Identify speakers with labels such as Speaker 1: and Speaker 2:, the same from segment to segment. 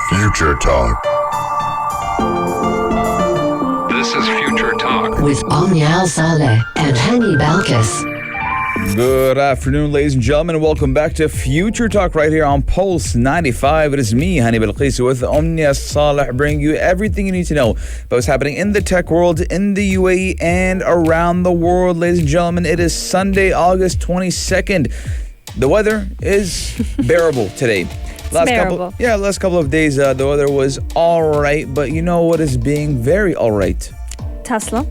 Speaker 1: Future Talk.
Speaker 2: This is Future Talk
Speaker 3: with Omnial Saleh and Hani Balkis.
Speaker 4: Good afternoon, ladies and gentlemen. Welcome back to Future Talk right here on Pulse 95. It is me, Hani Balkis, with Omnia Saleh, bringing you everything you need to know about what's happening in the tech world, in the UAE, and around the world. Ladies and gentlemen, it is Sunday, August 22nd. The weather is bearable today. Last couple of days, the weather was all right, but you know what is being very all right?
Speaker 5: Tesla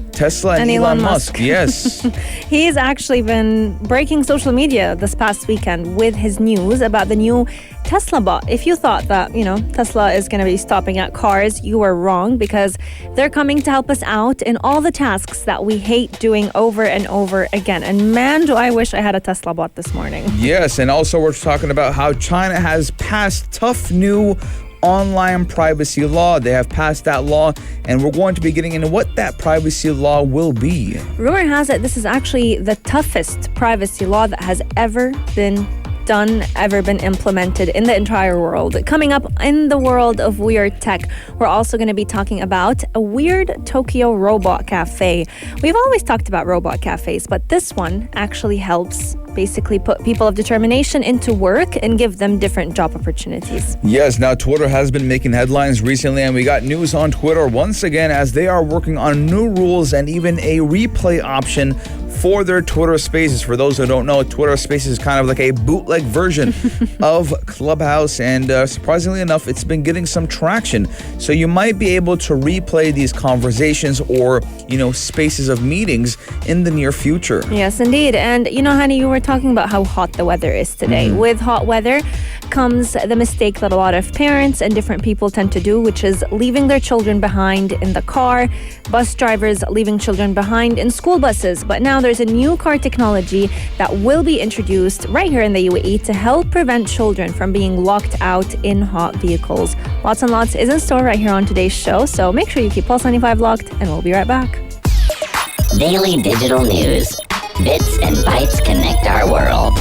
Speaker 4: and Elon Musk. Yes.
Speaker 5: He's actually been breaking social media this past weekend with his news about the new Tesla bot. If you thought that, Tesla is going to be stopping at cars, you were wrong, because they're coming to help us out in all the tasks that we hate doing over and over again. And man, do I wish I had a Tesla bot this morning.
Speaker 4: Yes, and also we're talking about how China has passed tough new online privacy law. They have passed that law, and we're going to be getting into what that privacy law will be.
Speaker 5: Rumor has it this is actually the toughest privacy law that has ever been implemented in the entire world. Coming up in the world of weird tech, we're also going to be talking about a weird Tokyo robot cafe. We've always talked about robot cafes, but this one actually helps basically put people of determination into work and give them different job opportunities.
Speaker 4: Yes, now Twitter has been making headlines recently, and we got news on Twitter once again as they are working on new rules and even a replay option for their Twitter Spaces. For those who don't know, Twitter Spaces is kind of like a bootleg version of Clubhouse, and surprisingly enough, it's been getting some traction. So you might be able to replay these conversations or, spaces of meetings in the near future.
Speaker 5: Yes, indeed. And, honey, you were talking about how hot the weather is today. Mm-hmm. With hot weather comes the mistake that a lot of parents and different people tend to do, which is leaving their children behind in the car, bus drivers leaving children behind in school buses. But now there's a new car technology that will be introduced right here in the UAE to help prevent children from being locked out in hot vehicles. Lots and lots is in store right here on today's show, so make sure you keep Pulse 95 locked, and we'll be right back.
Speaker 3: Daily digital news. Bits and bytes connect our world.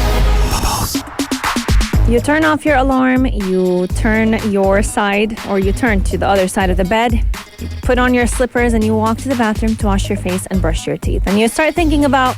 Speaker 5: You turn off your alarm, you turn your side, or you turn to the other side of the bed, you put on your slippers, and you walk to the bathroom to wash your face and brush your teeth. And you start thinking about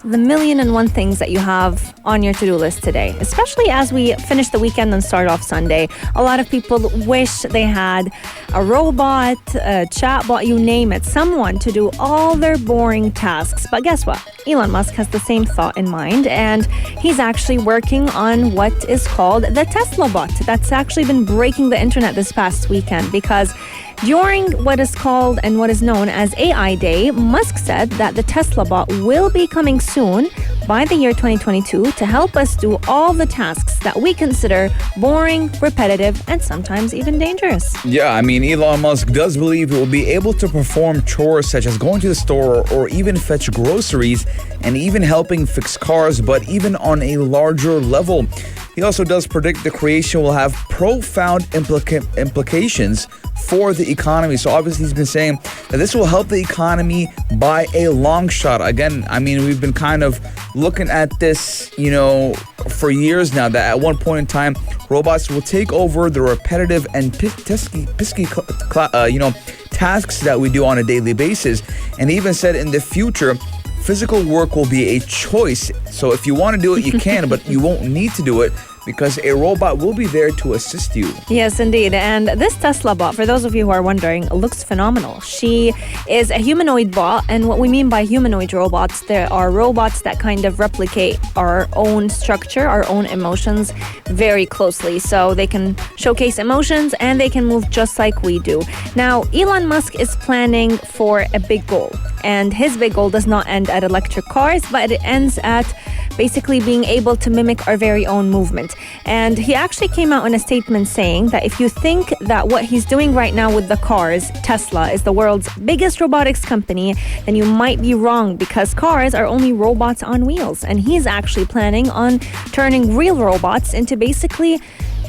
Speaker 5: the 1,000,001 things that you have on your to-do list today, especially as we finish the weekend and start off Sunday. A lot of people wish they had a robot, a chatbot, you name it, someone to do all their boring tasks. But guess what? Elon Musk has the same thought in mind, and he's actually working on what is called the Tesla bot. That's actually been breaking the internet this past weekend, because during what is called and what is known as AI Day, Musk said that the Tesla bot will be coming soon by the year 2022 to help us do all the tasks that we consider boring, repetitive, and sometimes even dangerous.
Speaker 4: Yeah, Elon Musk does believe it will be able to perform chores such as going to the store or even fetch groceries and even helping fix cars, but even on a larger level. He also does predict the creation will have profound implications for the economy. So obviously he's been saying that this will help the economy by a long shot. Again, we've been kind of looking at this, for years now, that at one point in time, robots will take over the repetitive and tasks that we do on a daily basis. And he even said in the future, physical work will be a choice. So if you want to do it, you can, but you won't need to do it because a robot will be there to assist you.
Speaker 5: Yes, indeed. And this Tesla bot, for those of you who are wondering, looks phenomenal. She is a humanoid bot, and what we mean by humanoid robots, there are robots that kind of replicate our own structure, our own emotions very closely. So they can showcase emotions and they can move just like we do. Now, Elon Musk is planning for a big goal, and his big goal does not end at electric cars, but it ends at basically being able to mimic our very own movement. And he actually came out in a statement saying that if you think that what he's doing right now with the cars, Tesla, is the world's biggest robotics company, then you might be wrong, because cars are only robots on wheels. And he's actually planning on turning real robots into basically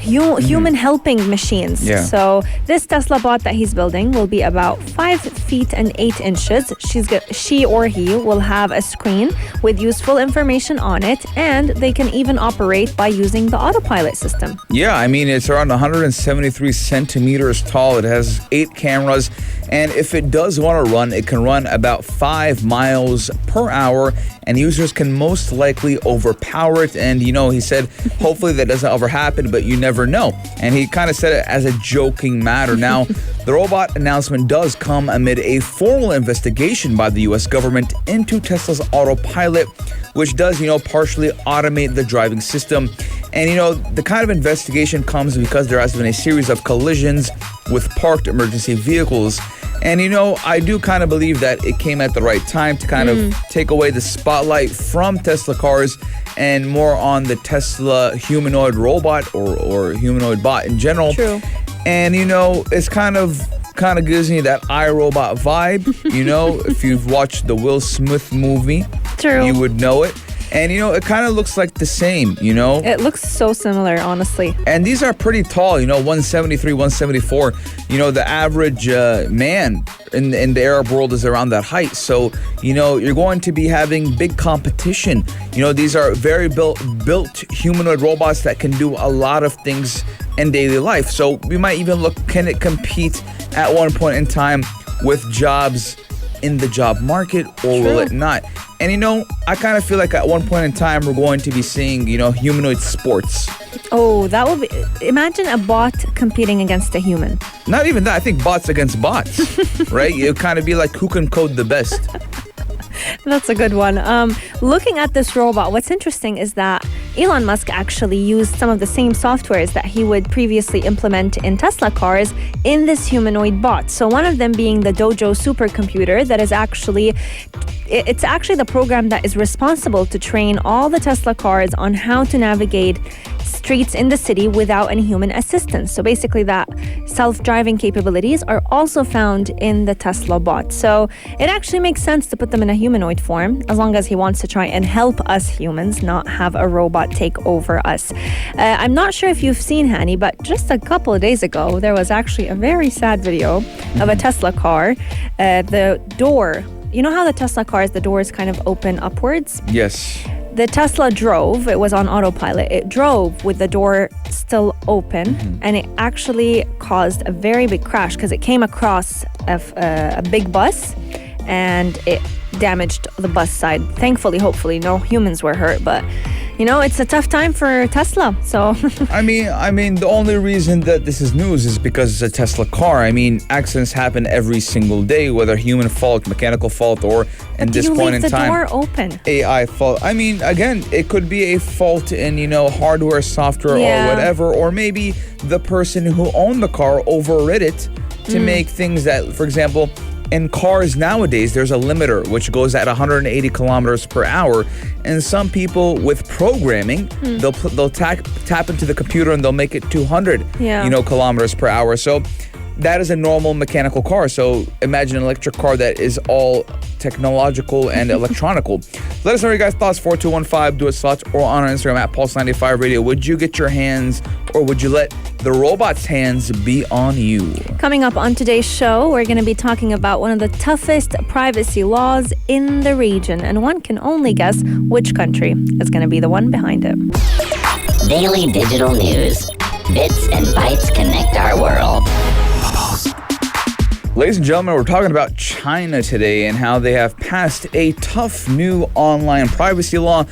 Speaker 5: human helping machines.
Speaker 4: Yeah.
Speaker 5: So this Tesla bot that he's building will be about 5 feet and 8 inches. She or he will have a screen with useful information on it, and they can even operate by using the autopilot system.
Speaker 4: Yeah, I mean, it's around 173 centimeters tall. It has 8 cameras, and if it does want to run, it can run about 5 miles per hour, and users can most likely overpower it. And, he said, hopefully that doesn't ever happen, but you never know. And he kind of said it as a joking matter. Now, the robot announcement does come amid a formal investigation by the U.S. government into Tesla's autopilot, which does, partially automate the driving system. And, the kind of investigation comes because there has been a series of collisions with parked emergency vehicles. And, I do kind of believe that it came at the right time to kind of take away the spotlight from Tesla cars and more on the Tesla humanoid robot or humanoid bot in general.
Speaker 5: True.
Speaker 4: And, it's kind of gives me that iRobot vibe. If you've watched the Will Smith movie,
Speaker 5: True.
Speaker 4: You would know it. And, it kind of looks like the same,
Speaker 5: It looks so similar, honestly.
Speaker 4: And these are pretty tall, 173, 174. The average man in the Arab world is around that height. So, you're going to be having big competition. These are very built humanoid robots that can do a lot of things in daily life. So we might even look, can it compete at one point in time with jobs in the job market, or will it not? And I kind of feel like at one point in time we're going to be seeing, humanoid sports.
Speaker 5: Oh, that would be... Imagine a bot competing against a human.
Speaker 4: Not even that. I think bots against bots, right? It would kind of be like who can code the best.
Speaker 5: That's a good one. Looking at this robot, what's interesting is that Elon Musk actually used some of the same softwares that he would previously implement in Tesla cars in this humanoid bot. So one of them being the Dojo supercomputer that is actually... It's actually the program that is responsible to train all the Tesla cars on how to navigate streets in the city without any human assistance. So basically that self-driving capabilities are also found in the Tesla bot. So it actually makes sense to put them in a humanoid form, as long as he wants to try and help us humans, not have a robot take over us. I'm not sure if you've seen, Hani, but just a couple of days ago, there was actually a very sad video of a Tesla car. The door... You know how the Tesla cars, the doors kind of open upwards?
Speaker 4: Yes.
Speaker 5: The Tesla drove, it was on autopilot, it drove with the door still open, and it actually caused a very big crash because it came across a big bus and it damaged the bus side. Thankfully, hopefully, no humans were hurt, but it's a tough time for Tesla. So
Speaker 4: I mean, the only reason that this is news is because it's a Tesla car. I mean, accidents happen every single day, whether human fault, mechanical fault, or in this point in time,
Speaker 5: door open?
Speaker 4: AI fault. I mean, again, it could be a fault in, hardware, software, or whatever, or maybe the person who owned the car overrid it to make things that, for example, in cars nowadays, there's a limiter which goes at 180 kilometers per hour, and some people with programming, they'll tap into the computer and they'll make it 200, kilometers per hour. So that is a normal mechanical car. So imagine an electric car that is all technological and electronical. Let us know your guys' thoughts. 4215, do it slots, or on our Instagram at Pulse95 Radio. Would you get your hands, or would you let the robot's hands be on you?
Speaker 5: Coming up on today's show, we're going to be talking about one of the toughest privacy laws in the region, and one can only guess which country is going to be the one behind it.
Speaker 3: Daily digital news. Bits and bytes connect our world.
Speaker 4: Ladies and gentlemen, we're talking about China today and how they have passed a tough new online privacy law.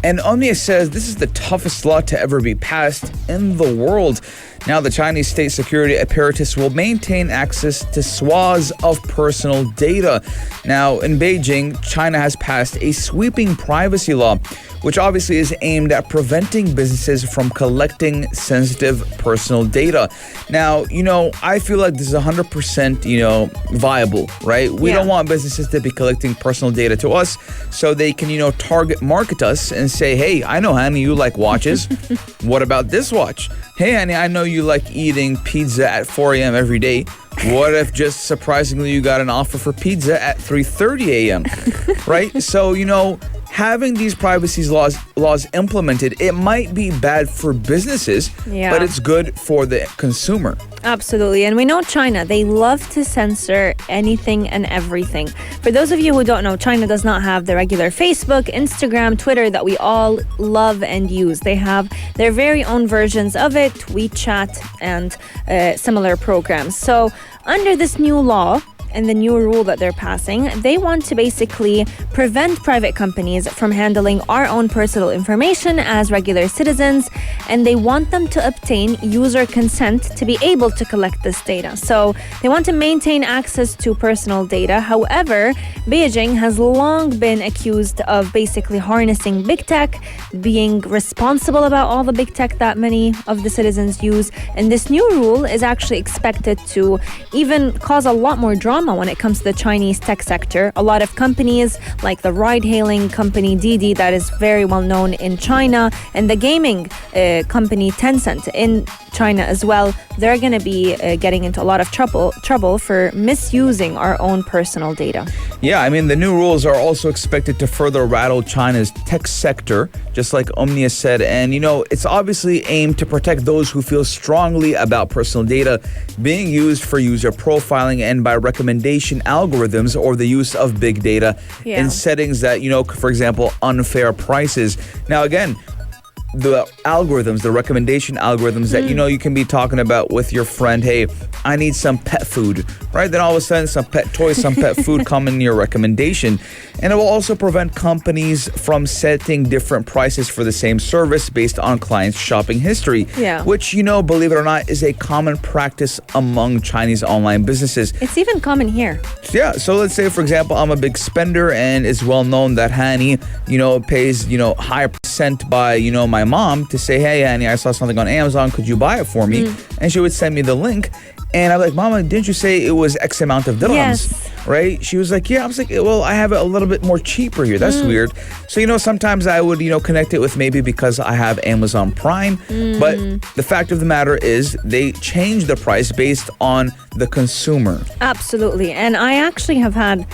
Speaker 4: And Omnia says this is the toughest law to ever be passed in the world. Now, the Chinese state security apparatus will maintain access to swaths of personal data. Now, in Beijing, China has passed a sweeping privacy law, which obviously is aimed at preventing businesses from collecting sensitive personal data. Now, I feel like this is 100%, viable, right? We don't want businesses to be collecting personal data to us so they can, target market us and say, hey, I know, honey, you like watches. What about this watch? Hey, honey, I know you like eating pizza at 4 a.m. every day. What if just surprisingly you got an offer for pizza at 3:30 a.m., right? So, having these privacy laws implemented, it might be bad for businesses, but it's good for the consumer.
Speaker 5: Absolutely. And we know China, they love to censor anything and everything. For those of you who don't know, China does not have the regular Facebook, Instagram, Twitter that we all love and use. They have their very own versions of it, WeChat and similar programs. So under this new law, and the new rule that they're passing, they want to basically prevent private companies from handling our own personal information as regular citizens, and they want them to obtain user consent to be able to collect this data. So they want to maintain access to personal data. However, Beijing has long been accused of basically harnessing big tech, being responsible about all the big tech that many of the citizens use, and this new rule is actually expected to even cause a lot more drama when it comes to the Chinese tech sector. A lot of companies like the ride-hailing company Didi, that is very well known in China, and the gaming company Tencent in China as well, they're going to be getting into a lot of trouble for misusing our own personal data.
Speaker 4: Yeah, I mean, the new rules are also expected to further rattle China's tech sector, just like Omnia said. And, it's obviously aimed to protect those who feel strongly about personal data being used for user profiling and by recommendation algorithms or the use of big data in settings that, for example, unfair prices. Now, again, the algorithms, the recommendation algorithms that, you can be talking about with your friend, hey, I need some pet food, right? Then all of a sudden some pet toys, some pet food come in your recommendation. And it will also prevent companies from setting different prices for the same service based on clients' shopping history, which, believe it or not, is a common practice among Chinese online businesses.
Speaker 5: It's even common here.
Speaker 4: Yeah, so let's say, for example, I'm a big spender and it's well known that Hani, pays, higher percent by, my mom to say, hey, Hani, I saw something on Amazon. Could you buy it for me? And she would send me the link. And I'm like, Mama, didn't you say it was X amount of dirhams?
Speaker 5: Yes.
Speaker 4: Right? She was like, yeah. I was like, well, I have it a little bit more cheaper here. That's weird. So, sometimes I would, connect it with maybe because I have Amazon Prime. But the fact of the matter is they change the price based on the consumer.
Speaker 5: Absolutely. And I actually have had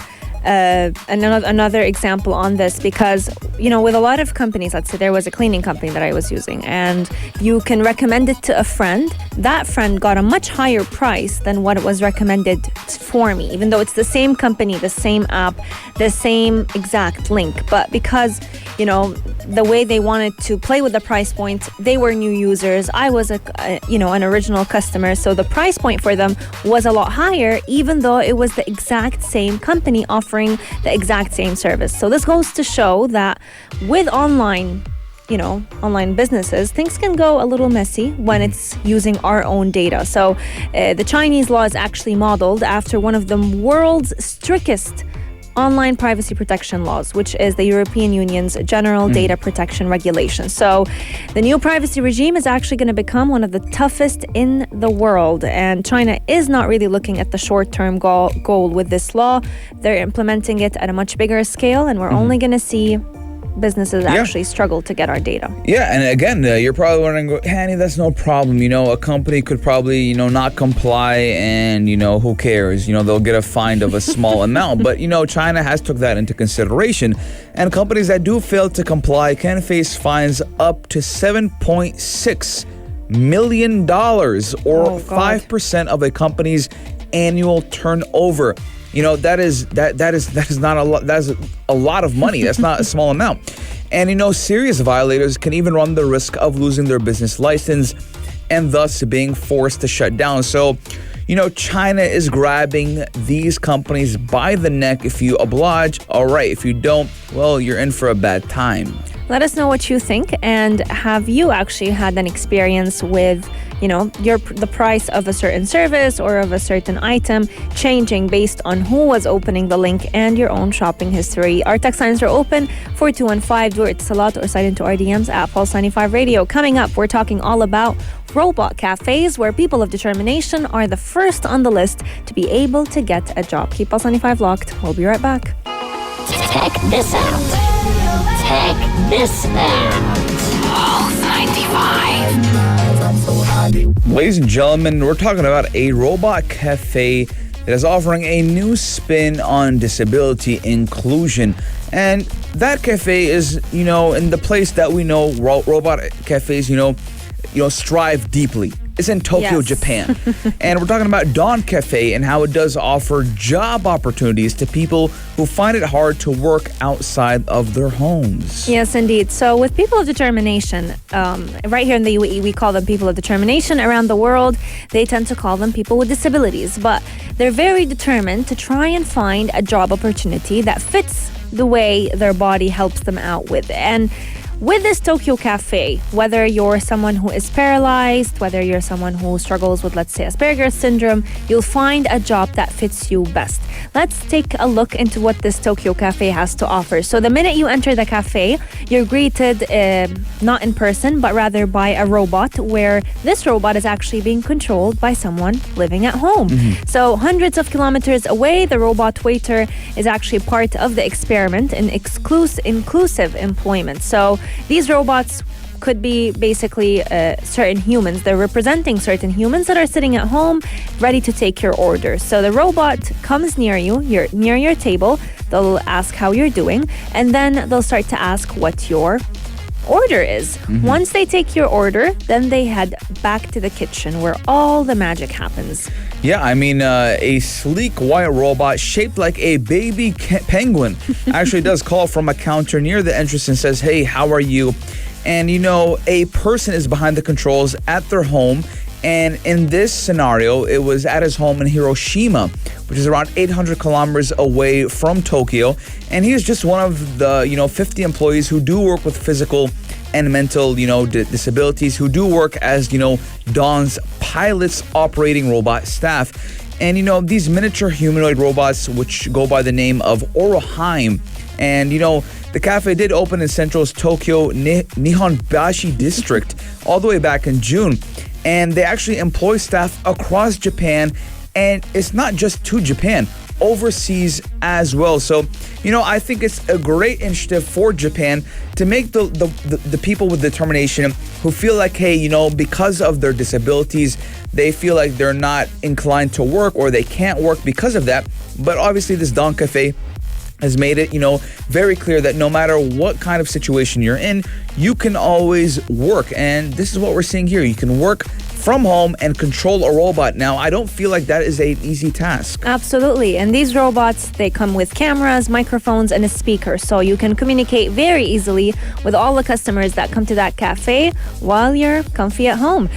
Speaker 5: another example on this because, with a lot of companies, let's say there was a cleaning company that I was using and you can recommend it to a friend. That friend got a much higher price than what it was recommended for me, even though it's the same company, the same app, the same exact link. But because, the way they wanted to play with the price point, they were new users. I was an original customer. So the price point for them was a lot higher, even though it was the exact same company offering the exact same service. So this goes to show that with online businesses, things can go a little messy when it's using our own data. So the Chinese law is actually modeled after one of the world's strictest online privacy protection laws, which is the European Union's General Data Protection Regulation. So the new privacy regime is actually going to become one of the toughest in the world. And China is not really looking at the short-term goal with this law. They're implementing it at a much bigger scale, and we're only going to see businesses actually struggle to get our data.
Speaker 4: Yeah, and again, you're probably wondering, Hanny, that's no problem. A company could probably, not comply and, who cares? They'll get a fine of a small amount. But, China has took that into consideration. And companies that do fail to comply can face fines up to $7.6 million or 5% of a company's annual turnover. That is not a lot. That's a lot of money. That's not a small amount. And serious violators can even run the risk of losing their business license and thus being forced to shut down. So, China is grabbing these companies by the neck. If you oblige, all right. If you don't, well, you're in for a bad time.
Speaker 5: Let us know what you think, and have you actually had an experience with, the price of a certain service or of a certain item changing based on who was opening the link and your own shopping history. Our text lines are open, 4215, do it Salat or slide into our DMs at Pulse 95 Radio. Coming up, we're talking all about robot cafes, where people of determination are the first on the list to be able to get a job. Keep Pulse 95 locked. We'll be right back.
Speaker 3: Check this out. Check this out.
Speaker 2: Pulse 95.
Speaker 4: Ladies and gentlemen, we're talking about a robot cafe that is offering a new spin on disability inclusion. And that cafe is, in the place that we know robot cafes, strive deeply. It's in Tokyo,
Speaker 5: Yes.
Speaker 4: Japan. And we're talking about Dawn Cafe and how it does offer job opportunities to people who find it hard to work outside of their homes.
Speaker 5: Yes, indeed. So with people of determination, right here in the UAE, we call them people of determination. Around the world, they tend to call them people with disabilities. But they're very determined to try and find a job opportunity that fits the way their body helps them out with. And with this Tokyo Cafe, whether you're someone who is paralyzed, whether you're someone who struggles with, let's say, Asperger's syndrome, you'll find a job that fits you best. Let's take a look into what this Tokyo Cafe has to offer. So the minute you enter the cafe, you're greeted not in person, but rather by a robot, where this robot is actually being controlled by someone living at home. So hundreds of kilometers away, the robot waiter is actually part of the experiment in inclusive employment. So these robots could be basically certain humans. They're representing certain humans that are sitting at home ready to take your order. So the robot comes near you, you're near your table, they'll ask how you're doing, and then they'll start to ask what your order is. Once they take your order, then they head back to the kitchen where all the magic happens.
Speaker 4: Yeah, a sleek white robot shaped like a baby penguin actually does call from a counter near the entrance and says, "Hey, how are you?" And a person is behind the controls at their home. And in this scenario, it was at his home in Hiroshima, which is around 800 kilometers away from Tokyo. And he is just one of the, 50 employees who do work with physical and mental, disabilities, who do work as, Dawn's pilots operating robot staff. And, these miniature humanoid robots, which go by the name of Oroheim. And, the cafe did open in Central's Tokyo Nihonbashi district all the way back in June. And they actually employ staff across Japan, and it's not just to Japan, overseas as well. So, I think it's a great initiative for Japan to make the people with determination who feel like, hey, because of their disabilities, they feel like they're not inclined to work or they can't work because of that. But obviously this Dawn Cafe has made it, very clear that no matter what kind of situation you're in, you can always work. And this is what we're seeing here. You can work from home and control a robot. Now, I don't feel like that is an easy task.
Speaker 5: Absolutely. And these robots, they come with cameras, microphones, and a speaker. So you can communicate very easily with all the customers that come to that cafe while you're comfy at home.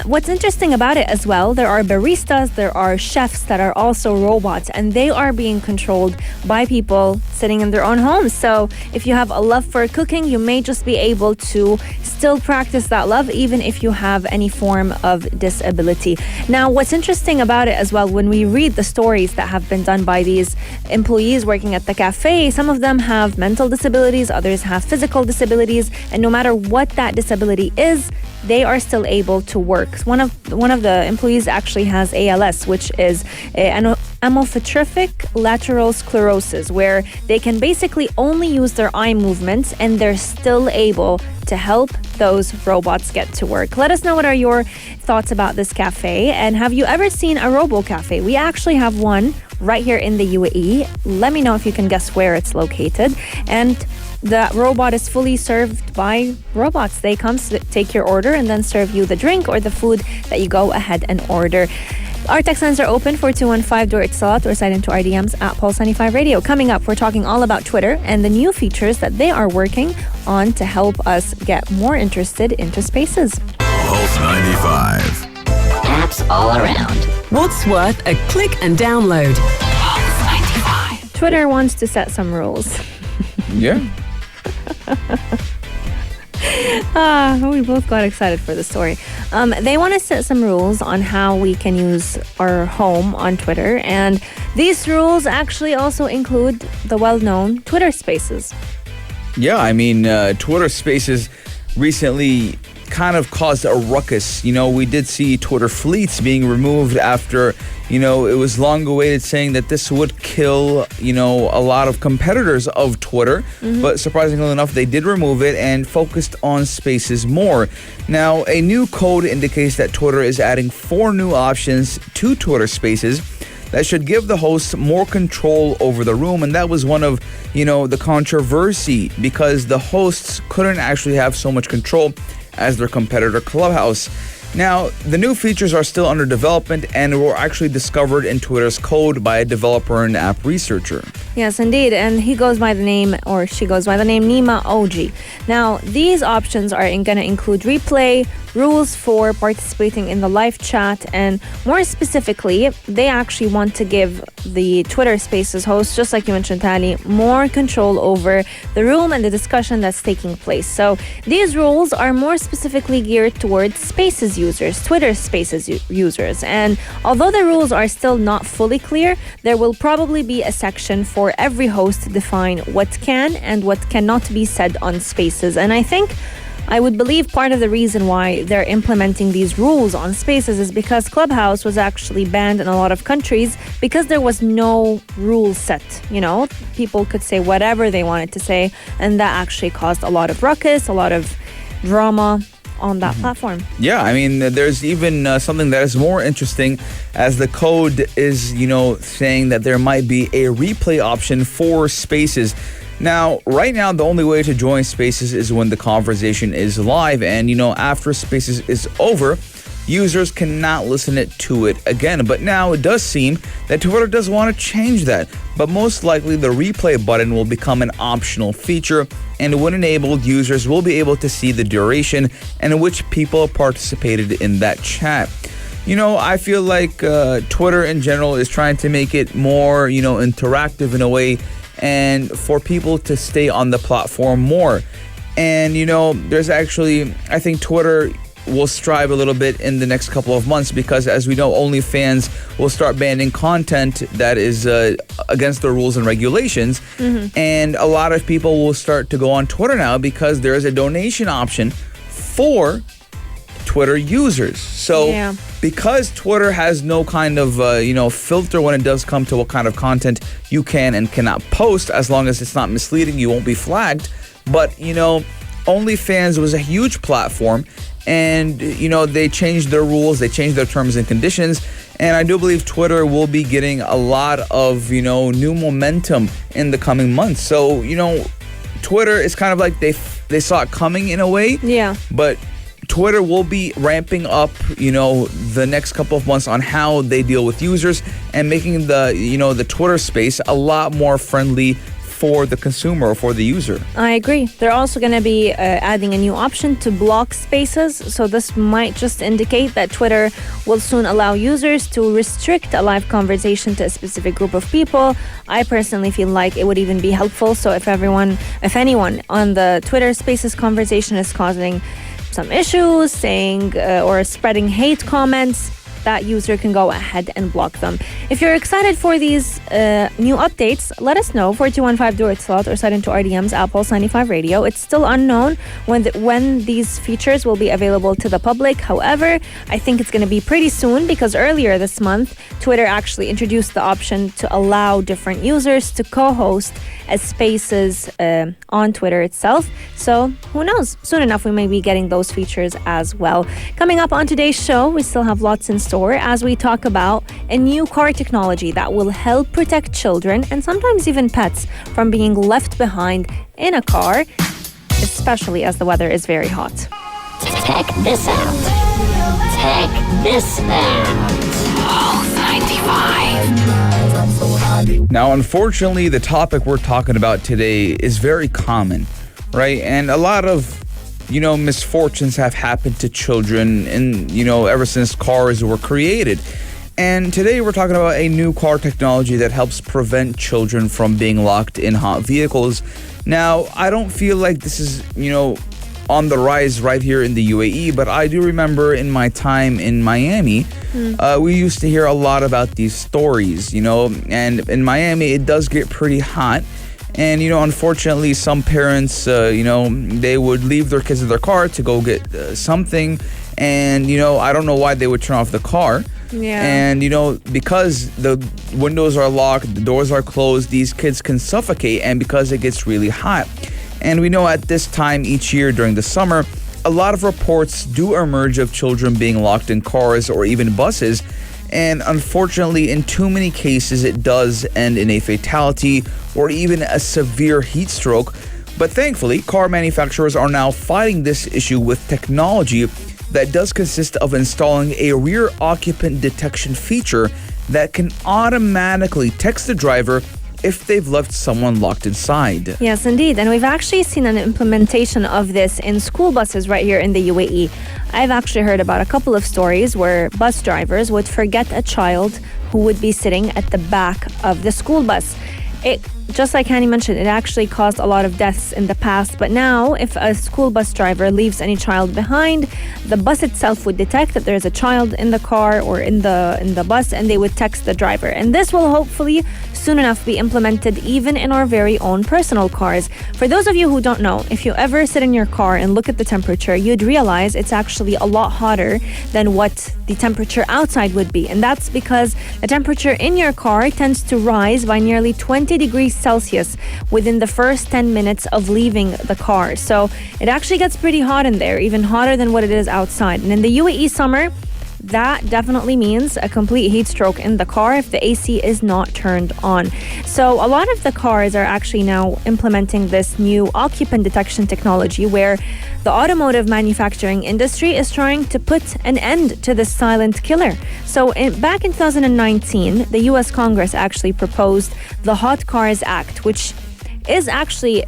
Speaker 5: What's interesting about it as well, there are baristas, there are chefs that are also robots, and they are being controlled by people sitting in their own homes. So if you have a love for cooking, you may just be able to still practice that love even if you have any form of disability. Now, what's interesting about it as well, when we read the stories that have been done by these employees working at the cafe, some of them have mental disabilities, others have physical disabilities, and no matter what that disability is, they are still able to work. One of the employees actually has ALS, which is an amyotrophic lateral sclerosis, where they can basically only use their eye movements and they're still able to help those robots get to work. Let us know what are your thoughts about this cafe, and have you ever seen a robo cafe? We actually have one right here in the UAE. Let me know if you can guess where it's located. And the robot is fully served by robots. They come, take your order, and then serve you the drink or the food that you go ahead and order. Our text lines are open for 215 door Itsalat or slide into our DMs at Pulse 95 Radio. Coming up, we're talking all about Twitter and the new features that they are working on to help us get more interested into spaces.
Speaker 1: Pulse 95.
Speaker 3: Apps all around.
Speaker 6: What's worth a click and download? Pulse 95.
Speaker 5: Twitter wants to set some rules.
Speaker 4: Yeah.
Speaker 5: We both got excited for the story. They want to set some rules on how we can use our home on Twitter, and these rules actually also include the well-known Twitter Spaces.
Speaker 4: Yeah, Twitter Spaces recently kind of caused a ruckus. We did see Twitter fleets being removed after, it was long awaited, saying that this would kill, a lot of competitors of Twitter. But surprisingly enough, they did remove it and focused on Spaces more. Now, a new code indicates that Twitter is adding 4 new options to Twitter Spaces that should give the hosts more control over the room. And that was one of, the controversy, because the hosts couldn't actually have so much control as their competitor Clubhouse. Now, the new features are still under development and were actually discovered in Twitter's code by a developer and app researcher.
Speaker 5: Yes, indeed. And he goes by the name, or she goes by the name Nima OG. Now, these options are going to include replay, rules for participating in the live chat, and more specifically, they actually want to give the Twitter Spaces host, just like you mentioned, Tali, more control over the room and the discussion that's taking place. So these rules are more specifically geared towards Spaces users, Twitter Spaces users. And although the rules are still not fully clear, there will probably be a section for every host to define what can and what cannot be said on Spaces. And I would believe part of the reason why they're implementing these rules on Spaces is because Clubhouse was actually banned in a lot of countries because there was no rule set. People could say whatever they wanted to say, and that actually caused a lot of ruckus, a lot of drama on that platform.
Speaker 4: Yeah, I mean, there's even something that is more interesting, as the code is, saying that there might be a replay option for Spaces. Now, right now, the only way to join Spaces is when the conversation is live, and, after Spaces is over, users cannot listen to it again. But now it does seem that Twitter does want to change that. But most likely, the replay button will become an optional feature, and when enabled, users will be able to see the duration and which people participated in that chat. I feel like Twitter in general is trying to make it more, interactive in a way, and for people to stay on the platform more. And, there's actually, I think Twitter will strive a little bit in the next couple of months, because as we know, OnlyFans will start banning content that is against the rules and regulations. And a lot of people will start to go on Twitter now because there is a donation option for Twitter users. So because Twitter has no kind of, filter when it does come to what kind of content you can and cannot post, as long as it's not misleading, you won't be flagged. But, OnlyFans was a huge platform, and, they changed their rules, they changed their terms and conditions, and I do believe Twitter will be getting a lot of, new momentum in the coming months. So, Twitter is kind of like they saw it coming in a way.
Speaker 5: Yeah.
Speaker 4: But Twitter will be ramping up, the next couple of months on how they deal with users and making the Twitter space a lot more friendly for the consumer or for the user.
Speaker 5: I agree. They're also going to be adding a new option to block Spaces. So this might just indicate that Twitter will soon allow users to restrict a live conversation to a specific group of people. I personally feel like it would even be helpful. So if anyone on the Twitter Spaces conversation is causing some issues, saying or spreading hate comments, that user can go ahead and block them. If you're excited for these new updates, let us know. 4215 do it slot or slide into RDM's Pulse 95 Radio. It's still unknown when these features will be available to the public. However, I think it's going to be pretty soon, because earlier this month, Twitter actually introduced the option to allow different users to co-host as Spaces on Twitter itself. So who knows? Soon enough, we may be getting those features as well. Coming up on today's show, we still have lots in store as we talk about a new car technology that will help protect children and sometimes even pets from being left behind in a car, especially as the weather is very hot.
Speaker 3: Check this out. Check this out. Pulse 95.
Speaker 4: Now, unfortunately, the topic we're talking about today is very common, right? And a lot of misfortunes have happened to children and, ever since cars were created. And today we're talking about a new car technology that helps prevent children from being locked in hot vehicles. Now, I don't feel like this is, on the rise right here in the UAE, but I do remember in my time in Miami, we used to hear a lot about these stories, and in Miami, it does get pretty hot. And, unfortunately, some parents, they would leave their kids in their car to go get something. And, I don't know why they would turn off the car.
Speaker 5: Yeah.
Speaker 4: And, because the windows are locked, the doors are closed, these kids can suffocate, and because it gets really hot. And we know at this time each year during the summer, a lot of reports do emerge of children being locked in cars or even buses. And unfortunately, in too many cases, it does end in a fatality or even a severe heat stroke. But thankfully, car manufacturers are now fighting this issue with technology that does consist of installing a rear occupant detection feature that can automatically text the driver if they've left someone locked inside.
Speaker 5: Yes, indeed. And we've actually seen an implementation of this in school buses right here in the UAE. I've actually heard about a couple of stories where bus drivers would forget a child who would be sitting at the back of the school bus. It, just like Hani mentioned, it actually caused a lot of deaths in the past. But now, if a school bus driver leaves any child behind, the bus itself would detect that there's a child in the car or in the bus, and they would text the driver. And this will hopefully soon enough be implemented even in our very own personal cars. For those of you who don't know, if you ever sit in your car and look at the temperature, you'd realize it's actually a lot hotter than what the temperature outside would be. And that's because the temperature in your car tends to rise by nearly 20 degrees Celsius within the first 10 minutes of leaving the car. So it actually gets pretty hot in there, even hotter than what it is outside. And in the UAE summer, that definitely means a complete heat stroke in the car if the AC is not turned on. So a lot of the cars are actually now implementing this new occupant detection technology where the automotive manufacturing industry is trying to put an end to this silent killer. So back in 2019, the US Congress actually proposed the Hot Cars Act, which is actually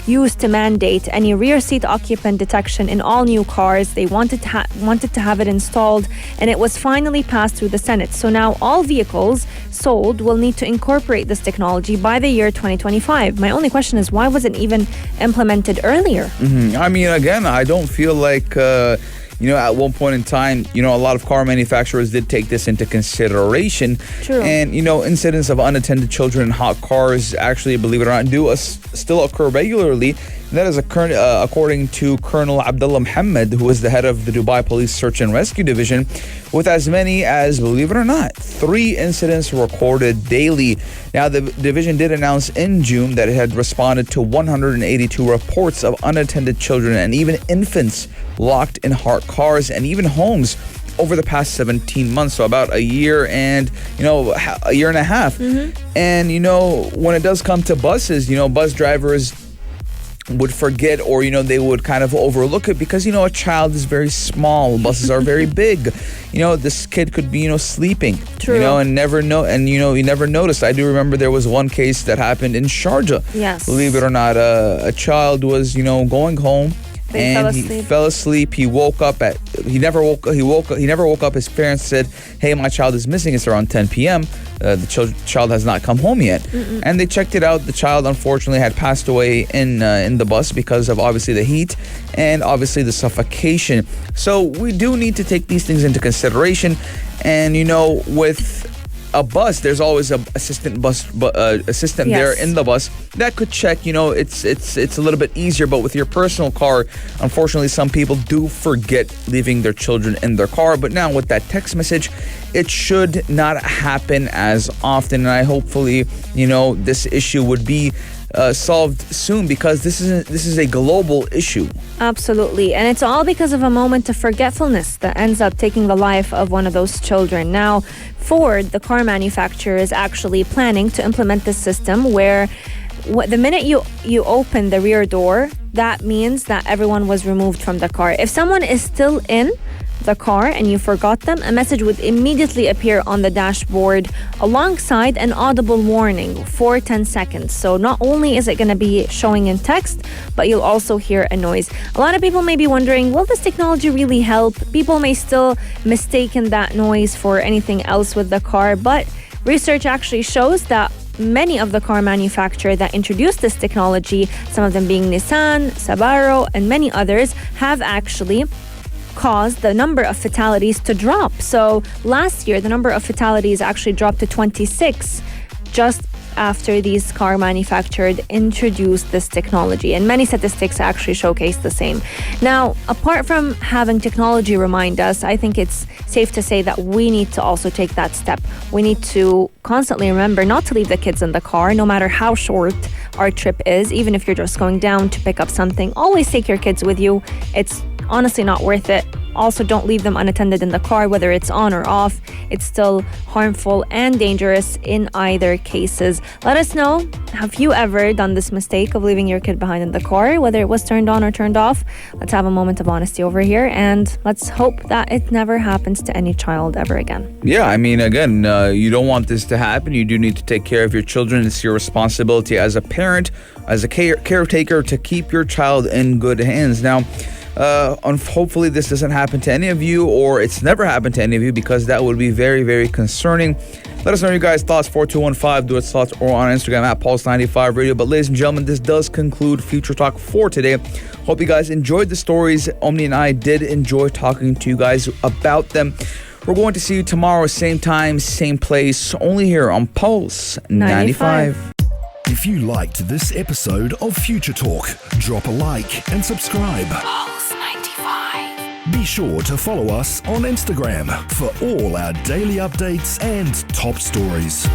Speaker 5: used to mandate any rear seat occupant detection in all new cars. They wanted to have it installed, and it was finally passed through the Senate. So now all vehicles sold will need to incorporate this technology by the year 2025. My only question is, why wasn't it even implemented earlier?
Speaker 4: I mean, again, I don't feel like at one point in time, a lot of car manufacturers did take this into consideration.
Speaker 5: True.
Speaker 4: And, incidents of unattended children in hot cars actually, believe it or not, still occur regularly. And that is according to Colonel Abdullah Muhammad, who is the head of the Dubai Police Search and Rescue Division, with as many as, believe it or not, 3 incidents recorded daily. Now, the division did announce in June that it had responded to 182 reports of unattended children and even infants locked in hot cars and even homes over the past 17 months, so about a year and a year and a half. And when it does come to buses, bus drivers would forget, or they would kind of overlook it because a child is very small. Buses are very big. This kid could be sleeping.
Speaker 5: True.
Speaker 4: And never you never noticed. I do remember there was one case that happened in Sharjah.
Speaker 5: Yes.
Speaker 4: Believe it or not, a child was going home. He fell asleep. He woke up he never woke up. His parents said, "Hey, my child is missing. It's around 10 p.m. The child has not come home yet." And they checked it out. The child unfortunately had passed away in the bus because of obviously the heat and obviously the suffocation. So we do need to take these things into consideration. And with a bus, there's always a assistant
Speaker 5: Yes.
Speaker 4: there in the bus that could check. It's a little bit easier, but with your personal car, unfortunately, some people do forget leaving their children in their car. But now with that text message, it should not happen as often. And I hopefully, this issue would be solved soon, because this is a global issue.
Speaker 5: Absolutely. And it's all because of a moment of forgetfulness that ends up taking the life of one of those children. Now, Ford, the car manufacturer, is actually planning to implement this system where the minute you open the rear door, that means that everyone was removed from the car. If someone is still in the car and you forgot them, a message would immediately appear on the dashboard alongside an audible warning for 10 seconds. So not only is it going to be showing in text, but you'll also hear a noise. A lot of people may be wondering, will this technology really help? People may still mistaken that noise for anything else with the car, but research actually shows that many of the car manufacturers that introduced this technology, some of them being Nissan, Subaru, and many others, have actually caused the number of fatalities to drop. So last year, the number of fatalities actually dropped to 26 just after these car manufacturers introduced this technology. And many statistics actually showcase the same. Now, apart from having technology remind us, I think it's safe to say that we need to also take that step. We need to constantly remember not to leave the kids in the car, no matter how short our trip is. Even if you're just going down to pick up something, always take your kids with you. It's honestly not worth it Also, don't leave them unattended in the car, whether it's on or off. It's still harmful and dangerous in either cases. Let us know, have you ever done this mistake of leaving your kid behind in the car, whether it was turned on or turned off? Let's have a moment of honesty over here, and let's hope that it never happens to any child ever again.
Speaker 4: Yeah, I mean, again, you don't want this to happen. You do need to take care of your children. It's your responsibility as a parent, as a caretaker, to keep your child in good hands. Now, hopefully this doesn't happen to any of you, or it's never happened to any of you, because that would be very, very concerning. Let us know your guys' thoughts, 4215, do its thoughts, or on Instagram at Pulse95 Radio. But ladies and gentlemen, this does conclude Future Talk for today. Hope you guys enjoyed the stories. Omni and I did enjoy talking to you guys about them. We're going to see you tomorrow, same time, same place, only here on Pulse 95.
Speaker 1: If you liked this episode of Future Talk, drop a like and subscribe.
Speaker 6: Pulse 95.
Speaker 1: Be sure to follow us on Instagram for all our daily updates and top stories.